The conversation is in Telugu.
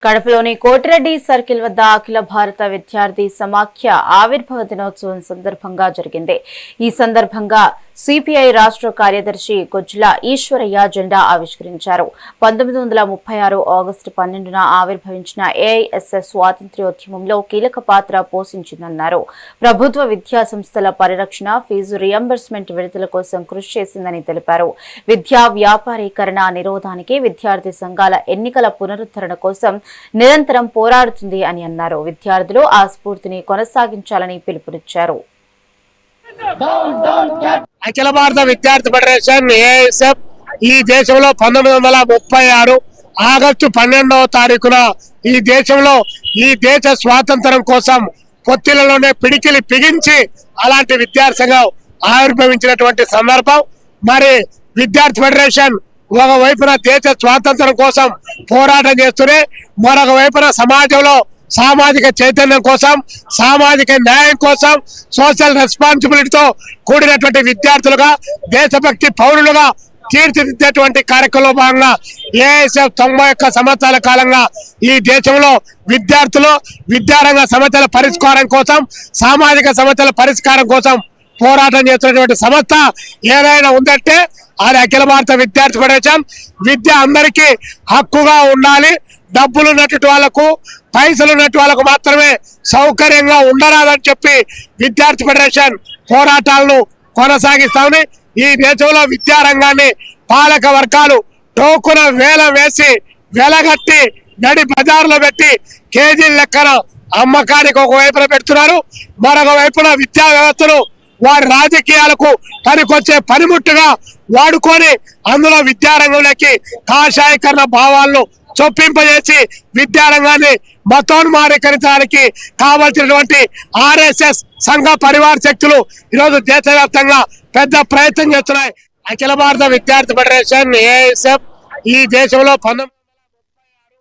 కడపలోని కోటిరెడ్డి సర్కిల్ వద్ద అఖిల భారత విద్యార్థి సమాఖ్య ఆవిర్భావ దినోత్సవం సందర్భంగా జరిగింది. ఈ సందర్భంగా సిపిఐ రాష్ట్ర కార్యదర్శి కొజ్జుల ఈశ్వరయ్య జెండా ఆవిష్కరించారు. 1936 ఆగస్టు 12న ఆవిర్భవించిన ఏఐఎస్ఎస్ స్వాతంత్ర్యోద్యమంలో కీలక పాత్ర పోషించిందన్నారు. ప్రభుత్వ విద్యా సంస్థల పరిరక్షణ, ఫీజు రియంబర్స్మెంట్ విడుదల కోసం కృషి చేసిందని తెలిపారు. విద్యా వ్యాపారీకరణ నిరోధానికి విద్యార్థి సంఘాల ఎన్నికల పునరుద్ధరణ కోసం నిరంతరం పోరాడుతుంది అని అన్నారు. విద్యార్థులు ఆ స్ఫూర్తిని కొనసాగించాలని పిలుపునిచ్చారు. అఖిల భారత విద్యార్థి ఫెడరేషన్ ఏఐఎస్ఎఫ్ ఈ దేశంలో 1936 ఆగస్టు 12వ తారీఖున ఈ దేశంలో ఈ దేశ స్వాతంత్రం కోసం పొత్తిలలోనే పిడికిలి బిగించి అలాంటి విద్యార్థి సంఘం ఆవిర్భవించినటువంటి సందర్భం. మరి విద్యార్థి ఫెడరేషన్ ఒక వైపున దేశ స్వాతంత్రం కోసం పోరాటం చేస్తూనే మరొక వైపున సమాజంలో సామాజిక చైతన్యం కోసం, సామాజిక న్యాయం కోసం, సోషల్ రెస్పాన్సిబిలిటీతో కూడినటువంటి విద్యార్థులుగా, దేశభక్తి పౌరులుగా తీర్చిదిద్దేటువంటి కార్యక్రమంలో భాగంగా ఏఐఎస్ఎఫ్ 91 సంవత్సరాల కాలంగా ఈ దేశంలో విద్యార్థులు విద్యారంగ సమస్యల పరిష్కారం కోసం, సామాజిక సమస్యల పరిష్కారం కోసం పోరాటం చేస్తున్నటువంటి సంస్థ ఏదైనా ఉందంటే అది అఖిల భారత విద్యార్థి ఫెడరేషన్. విద్య అందరికీ హక్కుగా ఉండాలి. డబ్బులు ఉన్నటువంటి వాళ్లకు, పైసలు ఉన్నటువంటి వాళ్ళకు మాత్రమే సౌకర్యంగా ఉండరాదని చెప్పి విద్యార్థి ఫెడరేషన్ పోరాటాలను కొనసాగిస్తామని, ఈ దేశంలో విద్యారంగాన్ని పాలక వర్గాలు టోకున వేలం వేసి వెలగట్టి నడి బజార్లో పెట్టి కేజీల లెక్కన అమ్మకానికి ఒక వైపున పెడుతున్నారు. మరొక వైపున విద్యా వ్యవస్థను వారి రాజకీయాలకు పనికొచ్చే పనిముట్టుగా వాడుకొని అందులో విద్యారంగంలోకి కాషాయకరణ భావాలను చొప్పింపజేసి విద్యారంగాన్ని మతోన్మారీకరించడానికి కావాల్సినటువంటి ఆర్ఎస్ఎస్ సంఘ పరివార శక్తులు ఈరోజు దేశవ్యాప్తంగా పెద్ద ప్రయత్నం చేస్తున్నాయి. అఖిల భారత విద్యార్థి ఫెడరేషన్ ఏఐఎస్ఎఫ్ ఈ దేశంలో